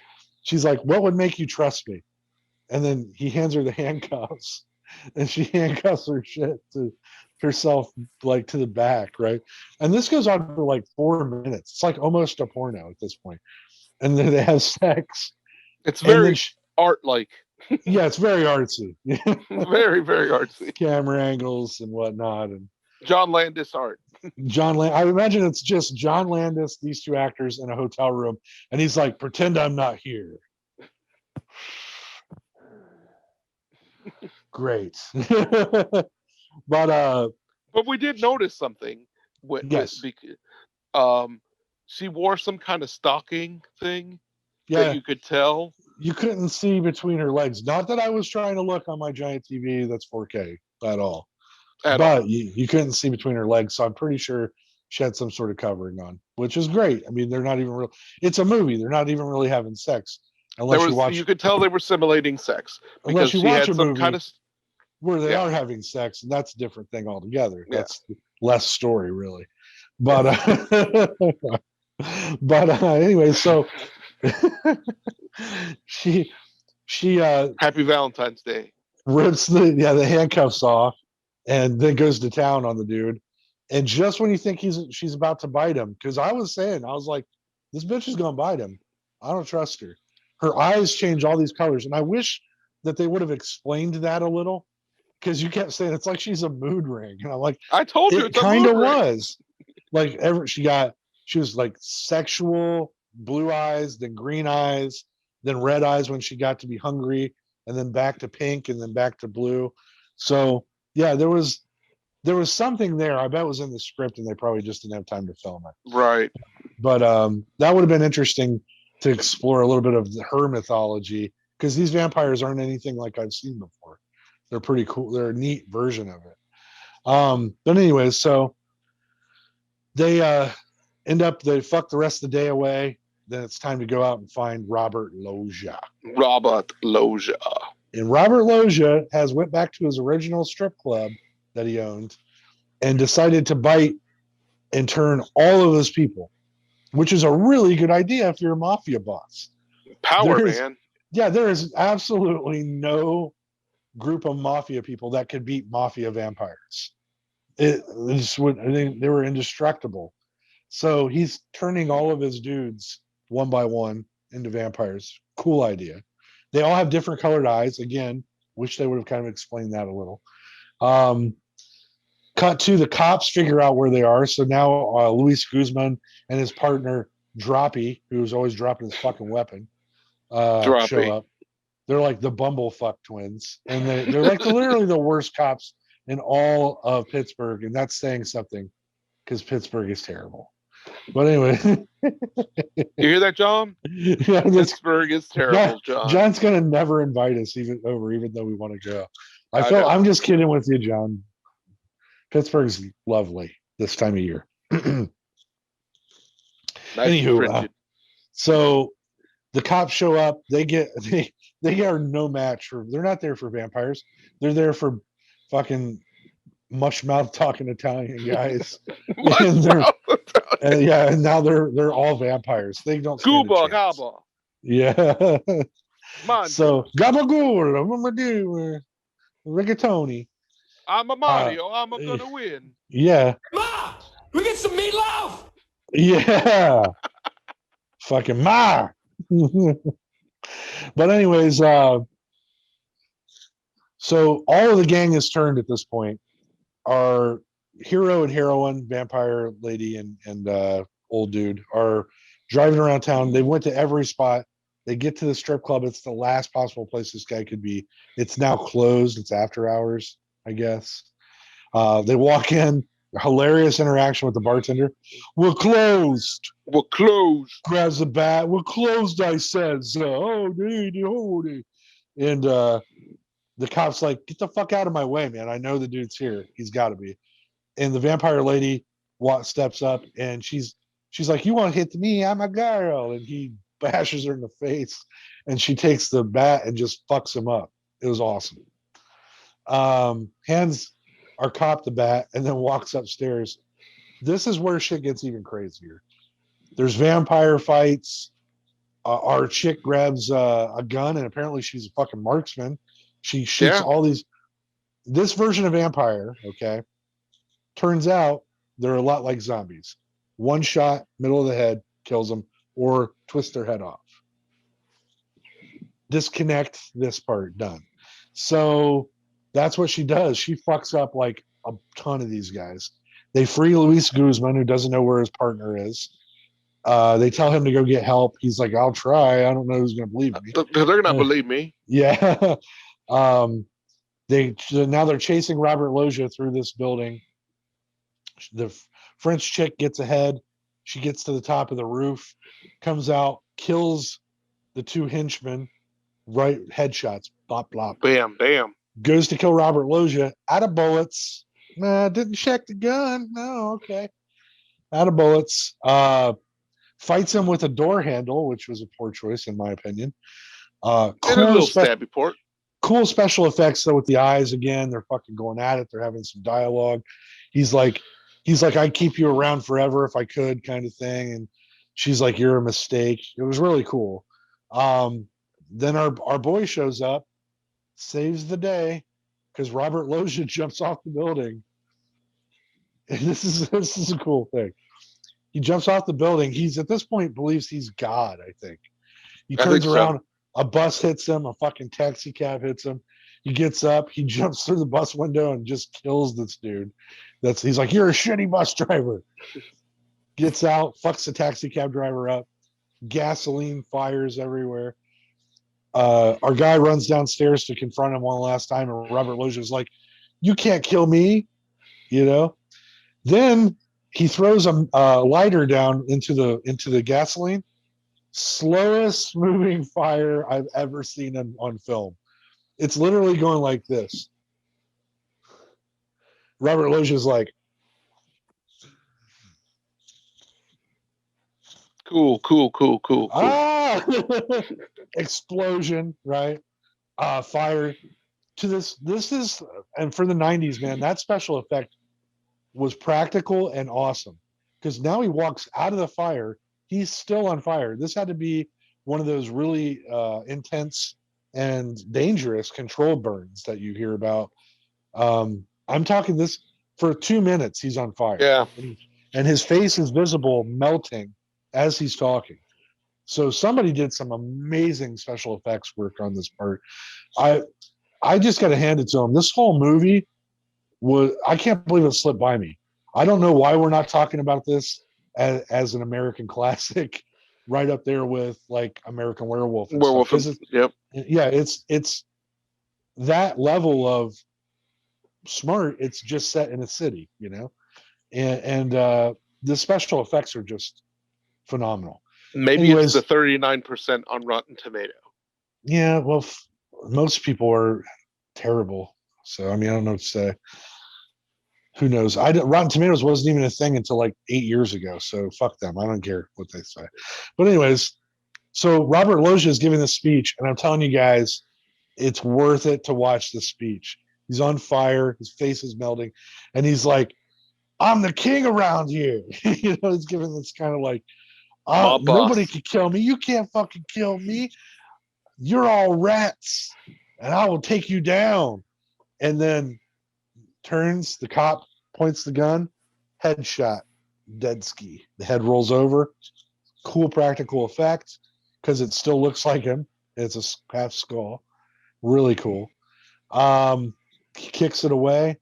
She's like, "What would make you trust me?" And then he hands her the handcuffs, and she handcuffs her shit to herself, like to the back, right? And this goes on for like 4 minutes. It's like almost a porno at this point. And then they have sex, It's And then very art-like. yeah, it's very artsy. Very, very artsy. Camera angles and whatnot. And John Landis art. I imagine it's just John Landis, these two actors in a hotel room, and he's like, pretend I'm not here. Great. But we did notice something. Yes. She wore some kind of stocking thing yeah, that you could tell. you couldn't see between her legs. Not that I was trying to look on my giant TV that's 4K at all. You couldn't see between her legs, so I'm pretty sure she had some sort of covering on, which is great. I mean, they're not even real. It's a movie. They're not even really having sex unless You could tell they were simulating sex unless because you she watch had a some movie kind of. where they Yeah. are having sex, and that's a different thing altogether. Yeah. That's less story, really. But anyway, so she Happy Valentine's Day. rips the handcuffs off and then goes to town on the dude. And just when you think she's about to bite him, because I was like, this bitch is gonna bite him. I don't trust her. Her eyes change all these colors, and I wish that they would have explained that a little, because you kept saying it's like she's a mood ring, and I'm like, I told you it it's a kind mood of ring. was. Like she was like sexual blue eyes, then green eyes, then red eyes when she got to be hungry, and then back to pink, and then back to blue. So yeah, there was something there. I bet it was in the script, and they probably just didn't have time to film it. Right. But that would have been interesting to explore a little bit of her mythology, because these vampires aren't anything like I've seen before. They're pretty cool. They're a neat version of it. But anyways, so they they fuck the rest of the day away. Then it's time to go out and find Robert Loggia. Robert Loggia. And Robert Loggia went back to his original strip club that he owned and decided to bite and turn all of those people, which is a really good idea if you're a mafia boss. Power, man. Yeah, there is absolutely no group of mafia people that could beat mafia vampires. They were indestructible. So he's turning all of his dudes one by one into vampires. Cool idea. They all have different colored eyes. Again, wish they would have kind of explained that a little. Cut to the cops figure out where they are. So now Luis Guzman and his partner Droppy, who's always dropping his fucking weapon, show up. They're like the bumblefuck twins, and they're like literally the worst cops in all of Pittsburgh, and that's saying something, because Pittsburgh is terrible. But anyway, you hear that, John? Yeah, Pittsburgh is terrible, John. John's gonna never invite us even though we want to go. I'm just kidding with you, John. Pittsburgh's lovely this time of year. Anywho, so the cops show up. They are no match for. They're not there for vampires. They're there for fucking mush mouth talking Italian guys. And now they're all vampires. They don't stand a chance. Yeah. So gabagool, rigatoni. I'm a Mario. I'm gonna win. Yeah. Ma, we get some meatloaf. Yeah. Fucking ma. But anyways, so all of the gang is turned at this point. Our hero and heroine, vampire lady and old dude, are driving around town. They went to every spot. They get to the strip club. It's the last possible place this guy could be. It's now closed. It's after hours, I guess. They walk in. Hilarious interaction with the bartender. We're closed. We're closed. Grabs the bat. We're closed, I said. So, oh, dude. And the cop's like, get the fuck out of my way, man. I know the dude's here. He's got to be. And the vampire lady steps up, and she's like, you want to hit me? I'm a girl. And he bashes her in the face, and she takes the bat and just fucks him up. It was awesome. Hands our cop the bat and then walks upstairs. This is where shit gets even crazier. There's vampire fights. Our chick grabs a gun, and apparently she's a fucking marksman. She shoots all these. This version of vampire, okay, turns out they're a lot like zombies. One shot, middle of the head, kills them, or twist their head off. disconnect this part, done. So that's what she does. She fucks up like a ton of these guys. They free Luis Guzman, who doesn't know where his partner is. They tell him to go get help. He's like, I'll try. I don't know who's going to believe me. They're going to believe me. Yeah. Now they're chasing Robert Loggia through this building. The French chick gets ahead. She gets to the top of the roof, comes out, kills the two henchmen, right headshots, bop, bop. Bam, bam. Goes to kill Robert Loggia, out of bullets. Nah, didn't check the gun. No, okay. Out of bullets. Fights him with a door handle, which was a poor choice in my opinion. And a little stabby port. Cool special effects though with the eyes again. They're fucking going at it. They're having some dialogue. He's like, I'd keep you around forever if I could, kind of thing. And she's like, you're a mistake. It was really cool. Then our boy shows up, saves the day, because Robert Loggia jumps off the building. And this is a cool thing. He jumps off the building. He's at this point believes he's God, I think. He turns around, a bus hits him, a fucking taxi cab hits him. He gets up, he jumps through the bus window and just kills this dude. He's like, you're a shitty bus driver. Gets out, fucks the taxi cab driver up. Gasoline fires everywhere. Our guy runs downstairs to confront him one last time, and Robert Loggia's like, you can't kill me, you know? Then he throws a lighter down into the gasoline. Slowest moving fire I've ever seen on film. It's literally going like this. Robert Loggia's like, cool. Ah, explosion, right? Fire. To this is, and for the 90s, man, that special effect was practical and awesome. Because now he walks out of the fire, he's still on fire. This had to be one of those really intense and dangerous controlled burns that you hear about. I'm talking this for 2 minutes, he's on fire. Yeah. And his face is visible melting as he's talking. So somebody did some amazing special effects work on this part. I just got to hand it to him. This whole movie I can't believe it slipped by me. I don't know why we're not talking about this as an American classic, right up there with like American Werewolf. Yep. Yeah, it's that level of smart. It's just set in a city, you know, and the special effects are just phenomenal. Maybe Anyways, it's the 39% on Rotten Tomato. Yeah, well, most people are terrible. So I mean, I don't know what to say. Who knows? Rotten Tomatoes wasn't even a thing until like 8 years ago. So fuck them. I don't care what they say. But anyways, so Robert Loggia is giving this speech, and I'm telling you guys, it's worth it to watch the speech. He's on fire. His face is melting, and he's like, "I'm the king around here." You know, he's giving this kind of like, nobody can kill me. You can't fucking kill me. You're all rats, and I will take you down. And then turns, the cop points the gun, headshot, dead ski. The head rolls over. Cool practical effect because it still looks like him. It's a half skull. Really cool. Kicks it away.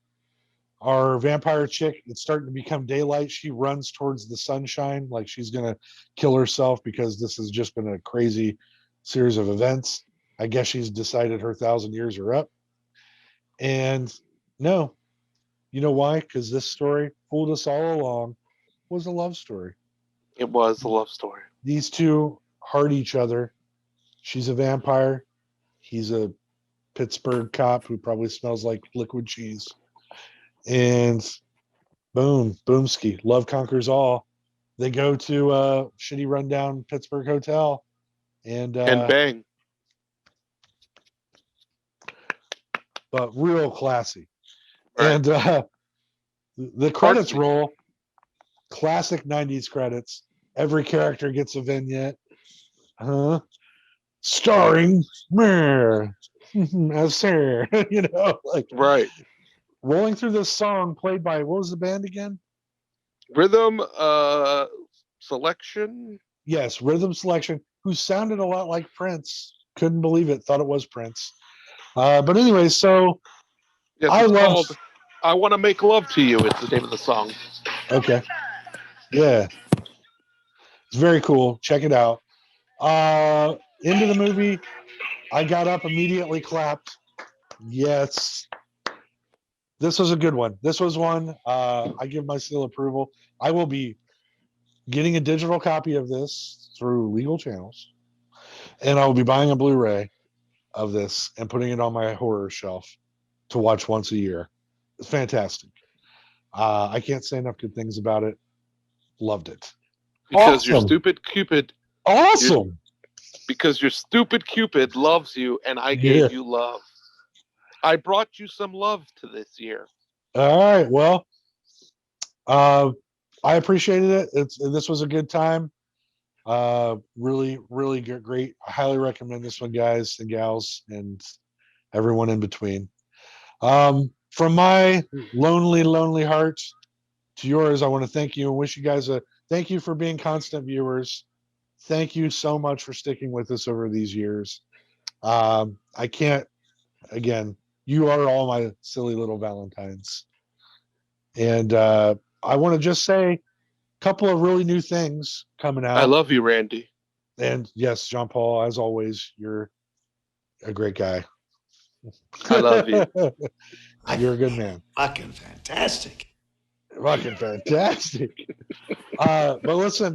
Our vampire chick, it's starting to become daylight. She runs towards the sunshine like she's going to kill herself because this has just been a crazy series of events. I guess she's decided her 1,000 years are up. And no, you know why? Because this story fooled us all along. Was a love story. It was a love story. These two heart each other. She's a vampire. He's a Pittsburgh cop who probably smells like liquid cheese. And boom, boomski. Love conquers all. They go to a shitty rundown Pittsburgh hotel and bang. But real classy. Right. And the credits roll. Classic 90s credits. Every character gets a vignette. Starring as Sarah, you know, like right. Rolling through this song played by, what was the band again? Rhythm Selection. Yes, Rhythm Selection, who sounded a lot like Prince couldn't believe it. Thought it was Prince. But anyway, so Yes, I it's love. called "I Want to Make Love to You." It's the name of the song. Okay. Yeah, it's very cool. Check it out. Into the movie, I got up immediately, clapped. Yes, this was a good one. This was one. I give my seal of approval. I will be getting a digital copy of this through legal channels, and I will be buying a Blu-ray of this and putting it on my horror shelf to watch once a year. It's fantastic. I can't say enough good things about it. Loved it. Because your Awesome. stupid Cupid, Awesome. because your stupid Cupid loves you, and I Yeah. gave you love. I brought you some love to this year. All right. Well, I appreciated it. This was a good time. Really, really great. I highly recommend this one, guys and gals, and everyone in between. From my lonely heart to yours, I want to thank you and wish you guys a thank you for being constant viewers. Thank you so much for sticking with us over these years. I can't, again, you are all my silly little Valentines. And I want to just say a couple of really new things coming out. I love you, Randy. And yes, John Paul, as always, you're a great guy. I love you. You're a good man. Fucking fantastic. Fucking fantastic. But listen,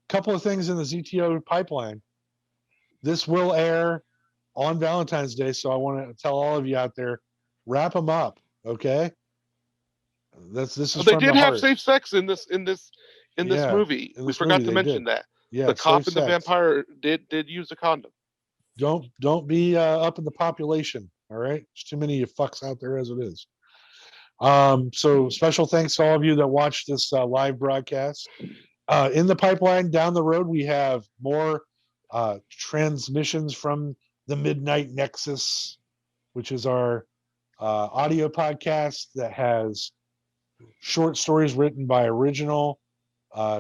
couple of things in the ZTO pipeline. This will air on Valentine's Day, so I want to tell all of you out there, wrap them up, okay? This is They from did the have heart. safe sex in this Yeah, movie. in We this forgot movie to they mention did. that. Yeah, The cop safe and the sex. vampire did use a condom. Don't be up in the population. All right, there's too many of you fucks out there as it is. So special thanks to all of you that watched this live broadcast. In the pipeline down the road, we have more transmissions from the Midnight Nexus, which is our audio podcast that has short stories written by original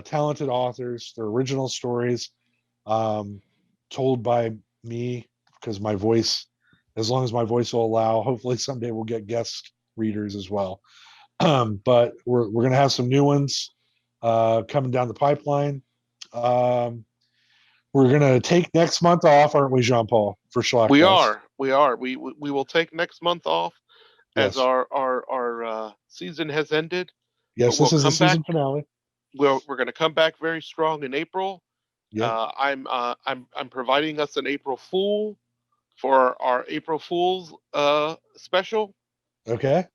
talented authors. They're original stories told by me because my voice, as long as my voice will allow, hopefully someday we'll get guest readers as well. But we're going to have some new ones coming down the pipeline. We're going to take next month off, aren't we, Jean Paul, for Schlockfest? We are. We will take next month off as Yes. our season has ended. Yes, But this is the season finale. We're going to come back very strong in April. Yeah. I'm providing us an April Fool for our April Fool's special. Okay.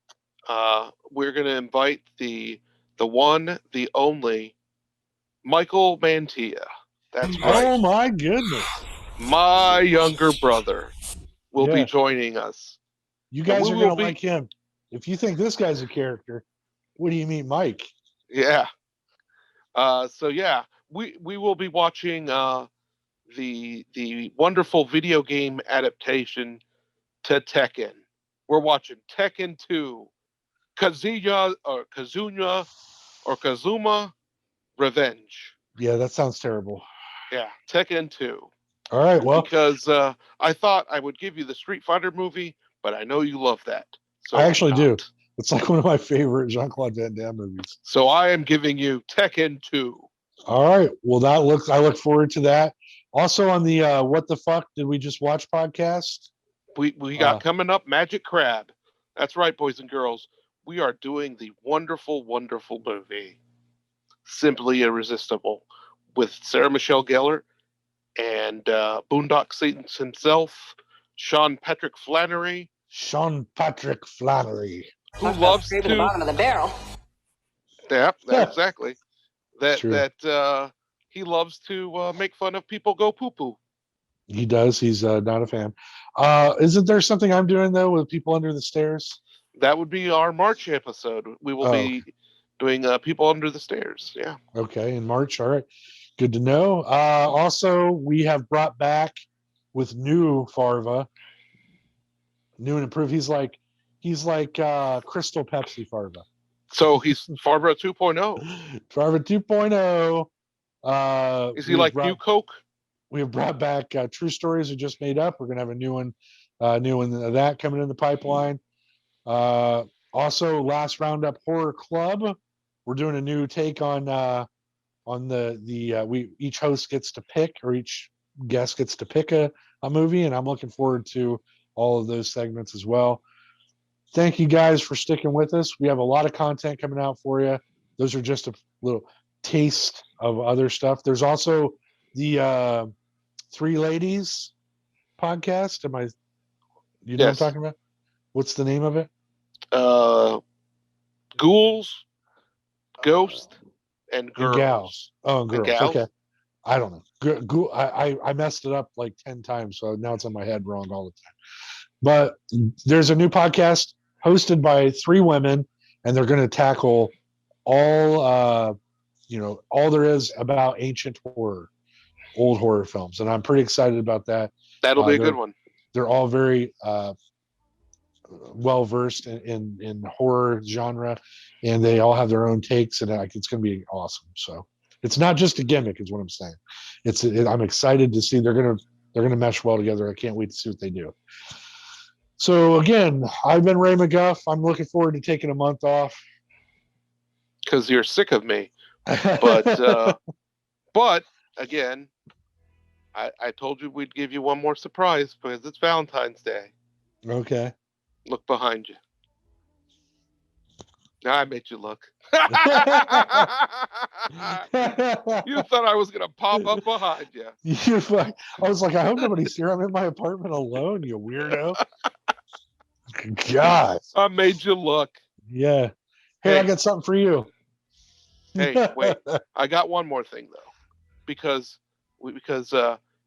We're going to invite the one, the only Michael Mantia. That's right. Oh my goodness. My younger brother will be joining us. You guys are going to like him. If you think this guy's a character, what do you mean, Mike? Yeah. So yeah, we will be watching the wonderful video game adaptation to Tekken. We're watching Tekken 2, Kazuma Revenge. Yeah, that sounds terrible. Yeah, Tekken 2. All right, well, because I thought I would give you the Street Fighter movie, but I know you love that. So I actually do. It's like one of my favorite Jean-Claude Van Damme movies. So I am giving you Tekken 2. All right. Well, I look forward to that. Also on the What the Fuck Did We Just Watch podcast? We got coming up Magic Crab. That's right, boys and girls. We are doing the wonderful, wonderful movie, Simply Irresistible, with Sarah Michelle Gellar and Boondock Saints himself, Sean Patrick Flannery. Who loves to the bottom of the barrel. Yeah, exactly. That he loves to make fun of people go poo poo. He does. He's not a fan. Isn't there something I'm doing though with People Under the Stairs? That would be our March episode. We will be doing People Under the Stairs. Yeah. Okay, in March. All right. Good to know. Also, we have brought back with new Farva, new and improved. He's like Crystal Pepsi Farva. So he's Farva 2.0. Farva 2.0. Is he like New Coke? We have brought back True Stories we just made up. We're gonna have a new one of that coming in the pipeline. Also, Last Roundup Horror Club. We're doing a new take on we each host gets to pick, or each guest gets to pick a movie, and I'm looking forward to all of those segments as well. Thank you guys for sticking with us. We have a lot of content coming out for you. Those are just a little taste of other stuff. There's also the Three Ladies podcast. You know what I'm talking about? What's the name of it? Ghouls, Ghost, and Girls. And Gals. Oh, and Girls. And Gals? Okay. I don't know. I messed it up like 10 times, so now it's in my head wrong all the time. But there's a new podcast hosted by 3 women, and they're going to tackle all there is about ancient horror, old horror films, and I'm pretty excited about that. That'll be a good one. They're all very well versed in horror genre, and they all have their own takes, and it's going to be awesome. So it's not just a gimmick, is what I'm saying. I'm excited to see they're going to mesh well together. I can't wait to see what they do. So again, I've been Ray McGuff. I'm looking forward to taking a month off because you're sick of me. But again, I told you we'd give you one more surprise because it's Valentine's Day. Okay. Look behind you. Now I made you look. You thought I was going to pop up behind you. I was like, I hope nobody's here. I'm in my apartment alone, you weirdo. God. I made you look. Yeah. Hey, I got something for you. Hey, wait. I got one more thing, though. Because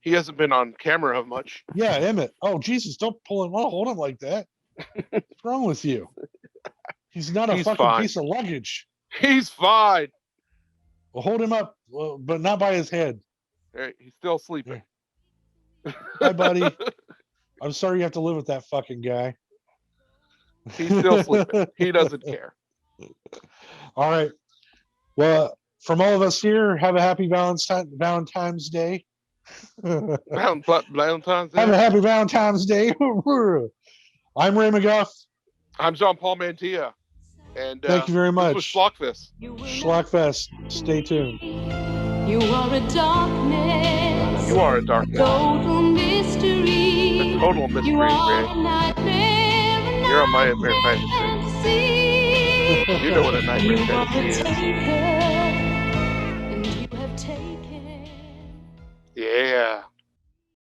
he hasn't been on camera much. Yeah, Emmett. Oh, Jesus, don't pull him. Hold him like that. What's wrong with you? He's not a fucking piece of luggage. He's fine. Well, hold him up, but not by his head. Hey, he's still sleeping. Hi, buddy. I'm sorry you have to live with that fucking guy. He's still sleeping. He doesn't care. All right. Well, from all of us here, have a happy Valentine's Day. Valentine's Day. Have a happy Valentine's Day. I'm Ray McGuff. I'm John Paul Mantilla. And thank you very much. This was Schlockfest. Schlockfest. Stay tuned. You are a darkness. You are a darkness. Total mystery. A total mystery, you are Ray. a nightmare. You're a nightmare fantasy. You know what a nightmare fantasy is.